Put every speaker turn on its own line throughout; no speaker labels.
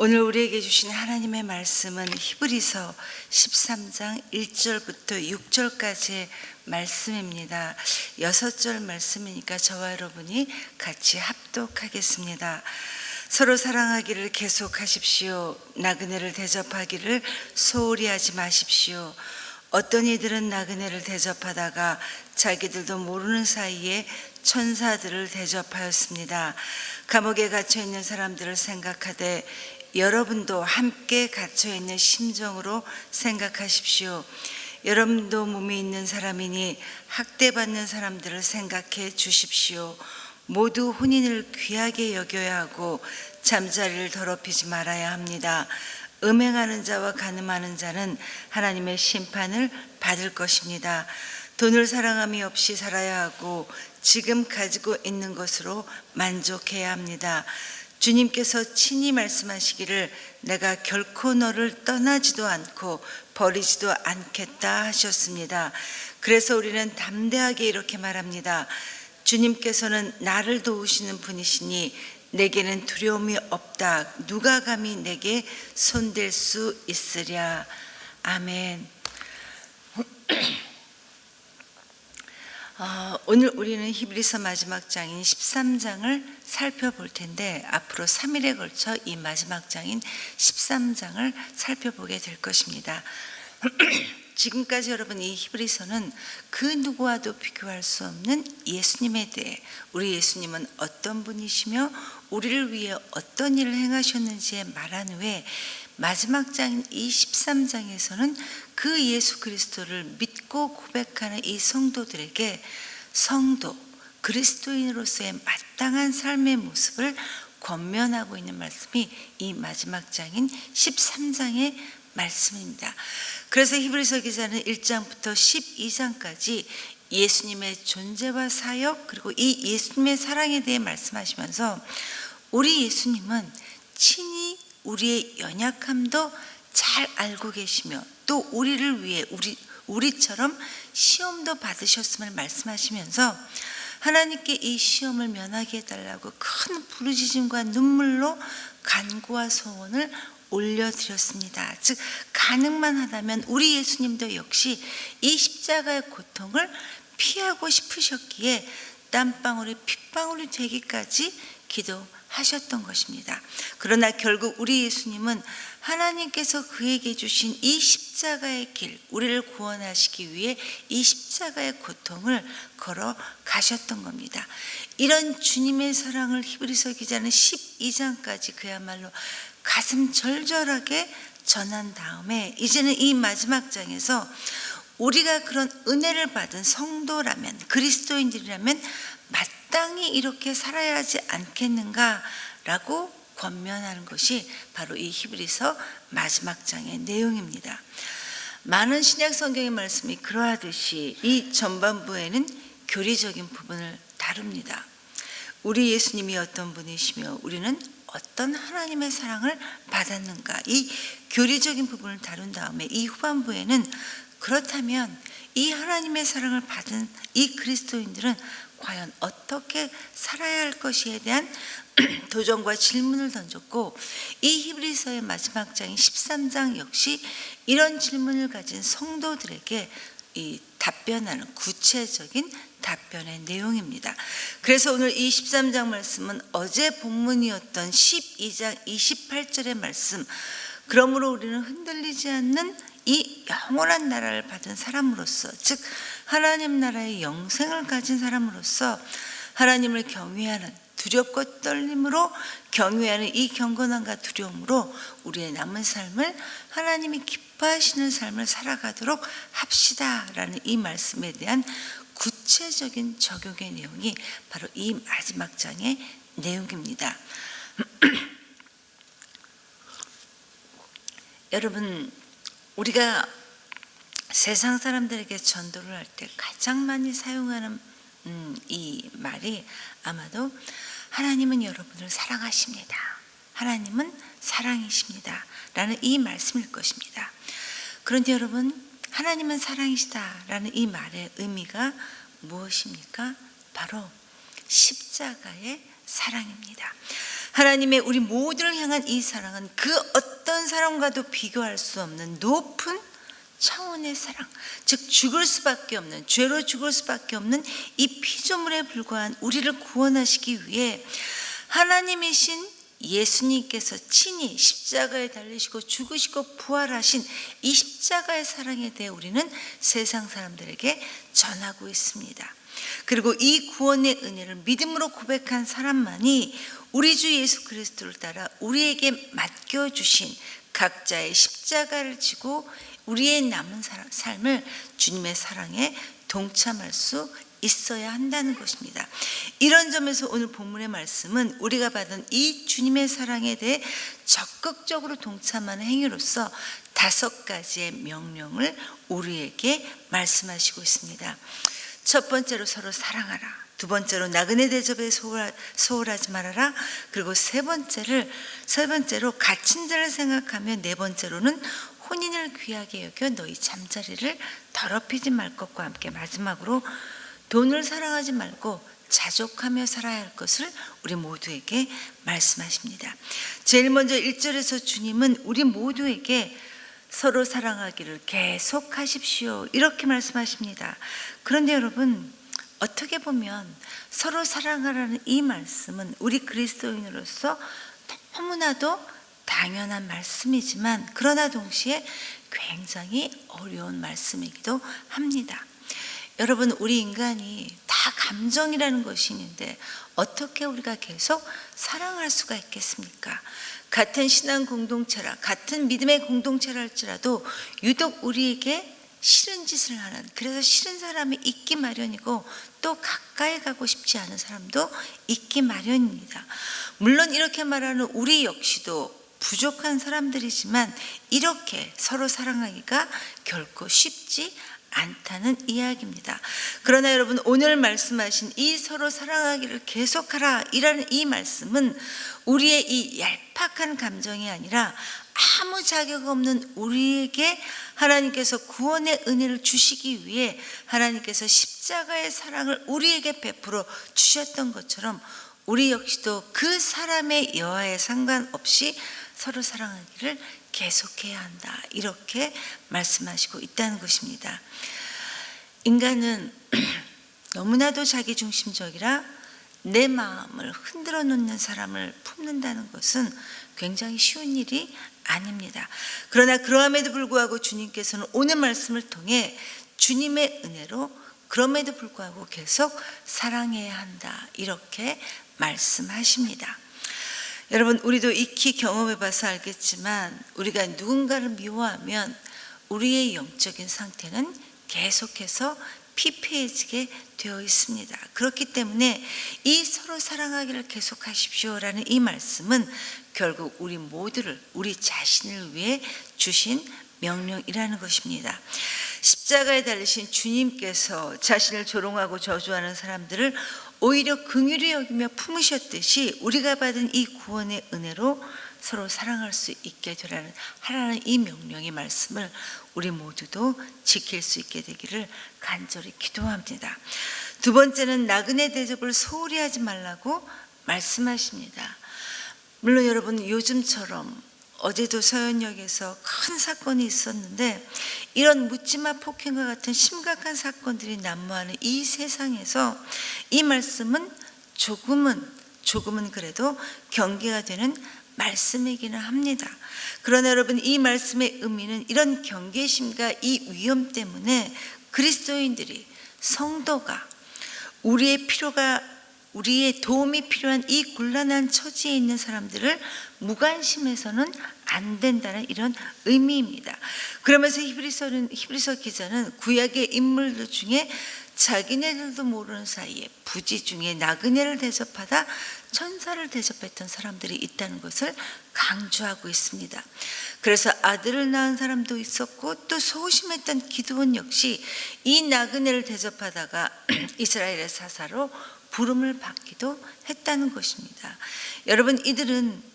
오늘 우리에게 주신 하나님의 말씀은 히브리서 13장 1절부터 6절까지의 말씀입니다. 6절 말씀이니까 저와 여러분이 같이 합독하겠습니다. 서로 사랑하기를 계속하십시오. 나그네를 대접하기를 소홀히 하지 마십시오. 어떤 이들은 나그네를 대접하다가 자기들도 모르는 사이에 천사들을 대접하였습니다. 감옥에 갇혀있는 사람들을 생각하되 여러분도 함께 갇혀있는 심정으로 생각하십시오. 여러분도 몸이 있는 사람이니 학대받는 사람들을 생각해 주십시오. 모두 혼인을 귀하게 여겨야 하고 잠자리를 더럽히지 말아야 합니다. 음행하는 자와 간음하는 자는 하나님의 심판을 받을 것입니다. 돈을 사랑함이 없이 살아야 하고 지금 가지고 있는 것으로 만족해야 합니다. 주님께서 친히 말씀하시기를 내가 결코 너를 떠나지도 않고 버리지도 않겠다 하셨습니다. 그래서 우리는 담대하게 이렇게 말합니다. 주님께서는 나를 도우시는 분이시니 내게는 두려움이 없다. 누가 감히 내게 손댈 수 있으랴. 아멘. 오늘 우리는 히브리서 마지막 장인 13장을 살펴볼 텐데 앞으로 3일에 걸쳐 이 마지막 장인 13장을 살펴보게 될 것입니다. 지금까지 여러분 이 히브리서는 그 누구와도 비교할 수 없는 예수님에 대해 우리 예수님은 어떤 분이시며 우리를 위해 어떤 일을 행하셨는지에 말한 후에 마지막 장인 이 13장에서는 그 예수 그리스도를 믿고 고백하는 이 성도들에게 성도, 그리스도인으로서의 마땅한 삶의 모습을 권면하고 있는 말씀이 이 마지막 장인 13장의 말씀입니다. 그래서 히브리서 기자는 1장부터 12장까지 예수님의 존재와 사역 그리고 이 예수님의 사랑에 대해 말씀하시면서 우리 예수님은 친히 우리의 연약함도 잘 알고 계시며 또 우리를 위해 우리처럼 시험도 받으셨음을 말씀하시면서 하나님께 이 시험을 면하게 해달라고 큰 부르짖음과 눈물로 간구와 소원을 올려드렸습니다. 즉 가능만 하다면 우리 예수님도 역시 이 십자가의 고통을 피하고 싶으셨기에 땀방울이 핏방울이 되기까지 기도하셨던 것입니다. 그러나 결국 우리 예수님은 하나님께서 그에게 주신 이 십자가의 길, 우리를 구원하시기 위해 이 십자가의 고통을 걸어 가셨던 겁니다. 이런 주님의 사랑을 히브리서 기자는 12장까지 그야말로 가슴 절절하게 전한 다음에 이제는 이 마지막 장에서 우리가 그런 은혜를 받은 성도라면 그리스도인들이라면 마땅히 이렇게 살아야 하지 않겠는가라고 권면하는 것이 바로 이 히브리서 마지막 장의 내용입니다. 많은 신약 성경의 말씀이 그러하듯이 이 전반부에는 교리적인 부분을 다룹니다. 우리 예수님이 어떤 분이시며 우리는 어떤 하나님의 사랑을 받았는가 이 교리적인 부분을 다룬 다음에 이 후반부에는 그렇다면 이 하나님의 사랑을 받은 이 그리스도인들은 과연 어떻게 살아야 할 것이에 대한 도전과 질문을 던졌고 이 히브리서의 마지막 장인 13장 역시 이런 질문을 가진 성도들에게 이 답변하는 구체적인 답변의 내용입니다. 그래서 오늘 이 13장 말씀은 어제 본문이었던 12장 28절의 말씀 그러므로 우리는 흔들리지 않는 이 영원한 나라를 받은 사람으로서 즉 하나님 나라의 영생을 가진 사람으로서 하나님을 경외하는 두렵고 떨림으로 경외하는 이 경건함과 두려움으로 우리의 남은 삶을 하나님이 기뻐하시는 삶을 살아가도록 합시다라는 이 말씀에 대한 구체적인 적용의 내용이 바로 이 마지막 장의 내용입니다. 여러분 우리가 세상 사람들에게 전도를 할 때 가장 많이 사용하는 이 말이 아마도 하나님은 여러분을 사랑하십니다. 하나님은 사랑이십니다. 라는 이 말씀일 것입니다. 그런데 여러분 하나님은 사랑이시다 라는 이 말의 의미가 무엇입니까? 바로 십자가의 사랑입니다. 하나님의 우리 모두를 향한 이 사랑은 그 어떤 사랑과도 비교할 수 없는 높은 차원의 사랑, 즉 죽을 수밖에 없는, 죄로 죽을 수밖에 없는 이 피조물에 불과한 우리를 구원하시기 위해 하나님이신 예수님께서 친히 십자가에 달리시고 죽으시고 부활하신 이 십자가의 사랑에 대해 우리는 세상 사람들에게 전하고 있습니다. 그리고 이 구원의 은혜를 믿음으로 고백한 사람만이 우리 주 예수 그리스도를 따라 우리에게 맡겨주신 각자의 십자가를 지고 우리의 남은 삶을 주님의 사랑에 동참할 수 있어야 한다는 것입니다. 이런 점에서 오늘 본문의 말씀은 우리가 받은 이 주님의 사랑에 대해 적극적으로 동참하는 행위로서 5가지의 명령을 우리에게 말씀하시고 있습니다. 첫 번째로 서로 사랑하라. 두 번째로 나그네 대접에 소홀하지 말아라. 그리고 세 번째로 갇힌 자를 생각하며, 네 번째로는 혼인을 귀하게 여겨 너희 잠자리를 더럽히지 말 것과 함께, 마지막으로 돈을 사랑하지 말고 자족하며 살아야 할 것을 우리 모두에게 말씀하십니다. 제일 먼저 1절에서 주님은 우리 모두에게 서로 사랑하기를 계속하십시오, 이렇게 말씀하십니다. 그런데 여러분, 어떻게 보면 서로 사랑하라는 이 말씀은 우리 그리스도인으로서 너무나도 당연한 말씀이지만, 그러나 동시에 굉장히 어려운 말씀이기도 합니다. 여러분, 우리 인간이 다 감정이라는 것이 있는데 어떻게 우리가 계속 사랑할 수가 있겠습니까? 같은 신앙 공동체라, 같은 믿음의 공동체라 할지라도 유독 우리에게 싫은 짓을 하는, 그래서 싫은 사람이 있기 마련이고 또 가까이 가고 싶지 않은 사람도 있기 마련입니다. 물론 이렇게 말하는 우리 역시도 부족한 사람들이지만 이렇게 서로 사랑하기가 결코 쉽지 않다는 이야기입니다. 그러나 여러분, 오늘 말씀하신 이 서로 사랑하기를 계속하라 이라는 이 말씀은 우리의 이 얄팍한 감정이 아니라 아무 자격 없는 우리에게 하나님께서 구원의 은혜를 주시기 위해 하나님께서 십자가의 사랑을 우리에게 베풀어 주셨던 것처럼 우리 역시도 그 사람의 여하에 상관없이 서로 사랑하기를 계속해야 한다, 이렇게 말씀하시고 있다는 것입니다. 인간은 너무나도 자기중심적이라 내 마음을 흔들어 놓는 사람을 품는다는 것은 굉장히 쉬운 일이 아닙니다. 그러나 그러함에도 불구하고 주님께서는 오늘 말씀을 통해 주님의 은혜로 그럼에도 불구하고 계속 사랑해야 한다, 이렇게 말씀하십니다. 여러분, 우리도 익히 경험해 봐서 알겠지만 우리가 누군가를 미워하면 우리의 영적인 상태는 계속해서 피폐해지게 되어 있습니다. 그렇기 때문에 이 서로 사랑하기를 계속하십시오라는 이 말씀은 결국 우리 모두를, 우리 자신을 위해 주신 명령이라는 것입니다. 십자가에 달리신 주님께서 자신을 조롱하고 저주하는 사람들을 오히려 긍휼히 여기며 품으셨듯이 우리가 받은 이 구원의 은혜로 서로 사랑할 수 있게 하라는 이 명령의 말씀을 우리 모두도 지킬 수 있게 되기를 간절히 기도합니다. 두 번째는 나그네 대접을 소홀히 하지 말라고 말씀하십니다. 물론 여러분, 요즘처럼 어제도 서현역에서 큰 사건이 있었는데 이런 묻지마 폭행과 같은 심각한 사건들이 난무하는 이 세상에서 이 말씀은 조금은 그래도 경계가 되는 말씀이기는 합니다. 그러나 여러분, 이 말씀의 의미는 이런 경계심과 이 위험 때문에 그리스도인들이, 성도가 우리의 도움이 필요한 이 곤란한 처지에 있는 사람들을 무관심해서는 안 된다는 이런 의미입니다. 그러면서 히브리서 기자는 구약의 인물들 중에 자기네들도 모르는 사이에 부지 중에 나그네를 대접하다 천사를 대접했던 사람들이 있다는 것을 강조하고 있습니다. 그래서 아들을 낳은 사람도 있었고 또 소심했던 기드온 역시 이 나그네를 대접하다가 이스라엘의 사사로 부름을 받기도 했다는 것입니다. 여러분, 이들은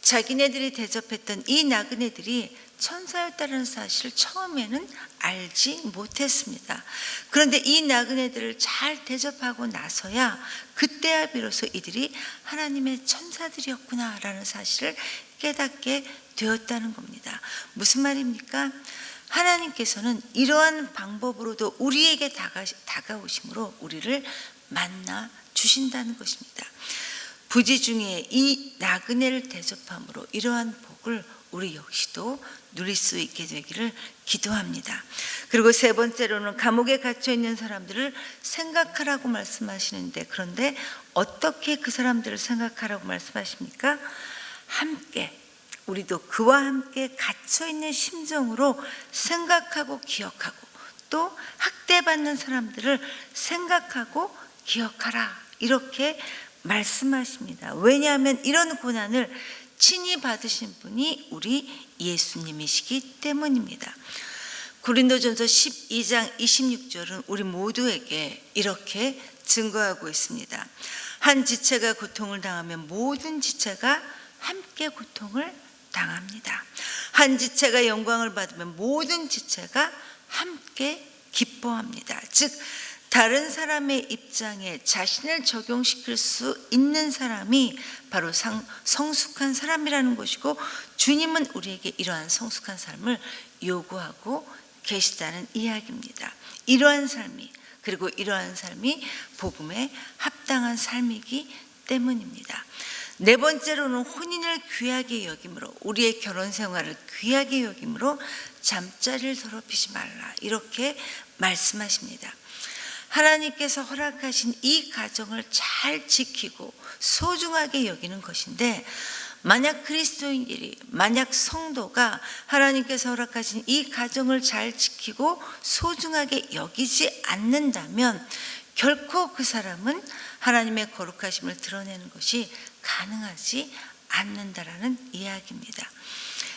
자기네들이 대접했던 이 나그네들이 천사였다는 사실을 처음에는 알지 못했습니다. 그런데 이 나그네들을 잘 대접하고 나서야 그때야 비로소 이들이 하나님의 천사들이었구나라는 사실을 깨닫게 되었다는 겁니다. 무슨 말입니까? 하나님께서는 이러한 방법으로도 우리에게 다가오심으로 우리를 만나 주신다는 것입니다. 부지 중에 이 나그네를 대접함으로 이러한 복을 우리 역시도 누릴 수 있게 되기를 기도합니다. 그리고 세 번째로는 감옥에 갇혀 있는 사람들을 생각하라고 말씀하시는데, 그런데 어떻게 그 사람들을 생각하라고 말씀하십니까? 함께, 우리도 그와 함께 갇혀 있는 심정으로 생각하고 기억하고, 또 학대받는 사람들을 생각하고 기억하라, 이렇게 말씀하십니다. 왜냐하면 이런 고난을 친히 받으신 분이 우리 예수님이시기 때문입니다. 고린도전서 12장 26절은 우리 모두에게 이렇게 증거하고 있습니다. 한 지체가 고통을 당하면 모든 지체가 함께 고통을 당합니다. 한 지체가 영광을 받으면 모든 지체가 함께 기뻐합니다. 즉 다른 사람의 입장에 자신을 적용시킬 수 있는 사람이 바로 성숙한 사람이라는 것이고, 주님은 우리에게 이러한 성숙한 삶을 요구하고 계시다는 이야기입니다. 이러한 삶이, 그리고 이러한 삶이 복음에 합당한 삶이기 때문입니다. 네 번째로는 혼인을 귀하게 여김으로, 우리의 결혼 생활을 귀하게 여김으로 잠자리를 더럽히지 말라, 이렇게 말씀하십니다. 하나님께서 허락하신 이 가정을 잘 지키고 소중하게 여기는 것인데, 만약 그리스도인들이, 만약 성도가 하나님께서 허락하신 이 가정을 잘 지키고 소중하게 여기지 않는다면 결코 그 사람은 하나님의 거룩하심을 드러내는 것이 가능하지 않는다라는 이야기입니다.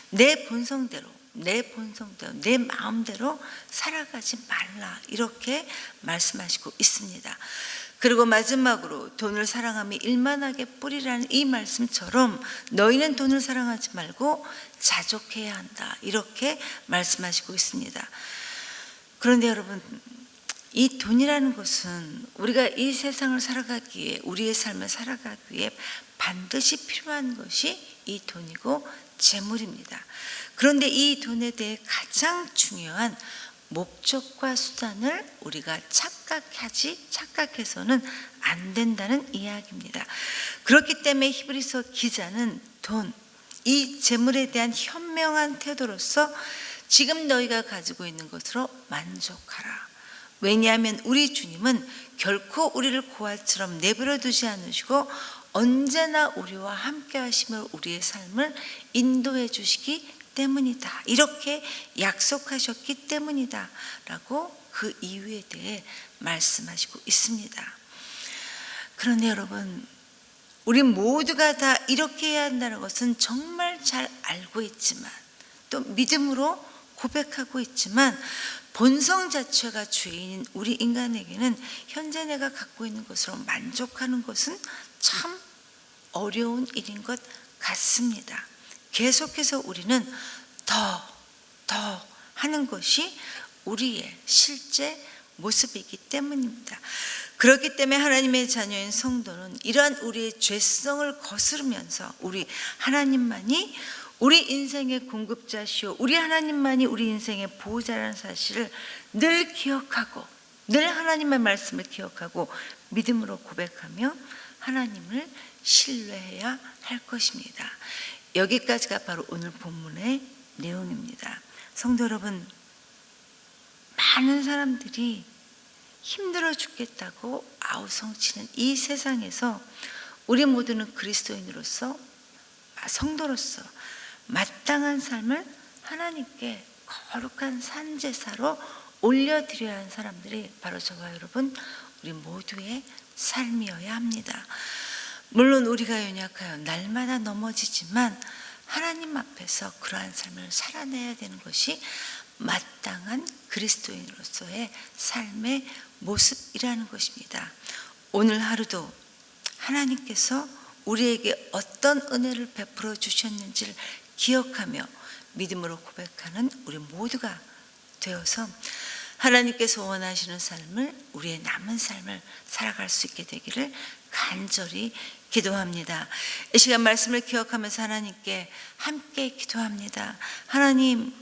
내 본성대로, 내 마음대로 살아가지 말라, 이렇게 말씀하시고 있습니다. 그리고 마지막으로 돈을 사랑하며 일만하게 뿌리라는 이 말씀처럼 너희는 돈을 사랑하지 말고 자족해야 한다, 이렇게 말씀하시고 있습니다. 그런데 여러분, 이 돈이라는 것은 우리가 이 세상을 살아가기 위해, 우리의 삶을 살아가기 위해 반드시 필요한 것이 이 돈이고 재물입니다. 그런데 이 돈에 대해 가장 중요한 목적과 수단을 우리가 착각해서는 안 된다는 이야기입니다. 그렇기 때문에 히브리서 기자는 돈, 이 재물에 대한 현명한 태도로서 지금 너희가 가지고 있는 것으로 만족하라. 왜냐하면 우리 주님은 결코 우리를 고아처럼 내버려 두지 않으시고 언제나 우리와 함께 하심을, 우리의 삶을 인도해 주시기 때문이다, 이렇게 약속하셨기 때문이다 라고 그 이유에 대해 말씀하시고 있습니다. 그런데 여러분, 우리 모두가 다 이렇게 해야 한다는 것은 정말 잘 알고 있지만, 또 믿음으로 고백하고 있지만, 본성 자체가 죄인인 우리 인간에게는 현재 내가 갖고 있는 것으로 만족하는 것은 참 어려운 일인 것 같습니다. 계속해서 우리는 더 하는 것이 우리의 실제 모습이기 때문입니다. 그렇기 때문에 하나님의 자녀인 성도는 이러한 우리의 죄성을 거스르면서 우리 하나님만이 우리 인생의 공급자시오, 우리 하나님만이 우리 인생의 보호자라는 사실을 늘 기억하고, 늘 하나님의 말씀을 기억하고 믿음으로 고백하며 하나님을 신뢰해야 할 것입니다. 여기까지가 바로 오늘 본문의 내용입니다. 성도 여러분, 많은 사람들이 힘들어 죽겠다고 아우성치는 이 세상에서 우리 모두는 그리스도인으로서, 성도로서 마땅한 삶을 하나님께 거룩한 산제사로 올려드려야 하는 사람들이 바로 저와 여러분, 우리 모두의 삶이어야 합니다. 물론 우리가 연약하여 날마다 넘어지지만 하나님 앞에서 그러한 삶을 살아내야 되는 것이 마땅한 그리스도인으로서의 삶의 모습이라는 것입니다. 오늘 하루도 하나님께서 우리에게 어떤 은혜를 베풀어 주셨는지를 기억하며 믿음으로 고백하는 우리 모두가 되어서 하나님께서 원하시는 삶을, 우리의 남은 삶을 살아갈 수 있게 되기를 간절히 기도합니다. 이 시간 말씀을 기억하면서 하나님께 함께 기도합니다. 하나님,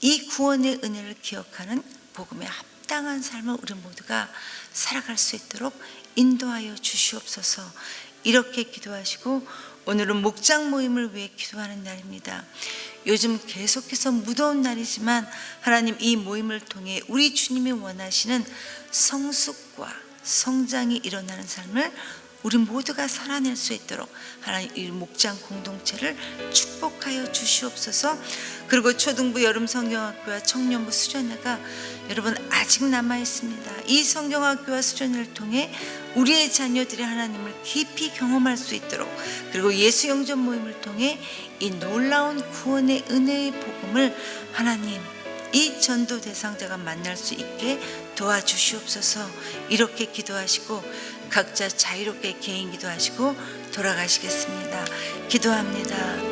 이 구원의 은혜를 기억하는 복음에 합당한 삶을 우리 모두가 살아갈 수 있도록 인도하여 주시옵소서. 이렇게 기도하시고 오늘은 목장 모임을 위해 기도하는 날입니다. 요즘 계속해서 무더운 날이지만 하나님, 이 모임을 통해 우리 주님이 원하시는 성숙과 성장이 일어나는 삶을 우리 모두가 살아낼 수 있도록 하나님, 이 목장 공동체를 축복하여 주시옵소서. 그리고 초등부 여름 성경학교와 청년부 수련회가 여러분 아직 남아 있습니다. 이 성경학교와 수련회를 통해 우리의 자녀들이 하나님을 깊이 경험할 수 있도록, 그리고 예수 영접 모임을 통해 이 놀라운 구원의 은혜의 복음을 하나님, 이 전도 대상자가 만날 수 있게 도와주시옵소서. 이렇게 기도하시고 각자 자유롭게 개인 기도하시고 돌아가시겠습니다. 기도합니다.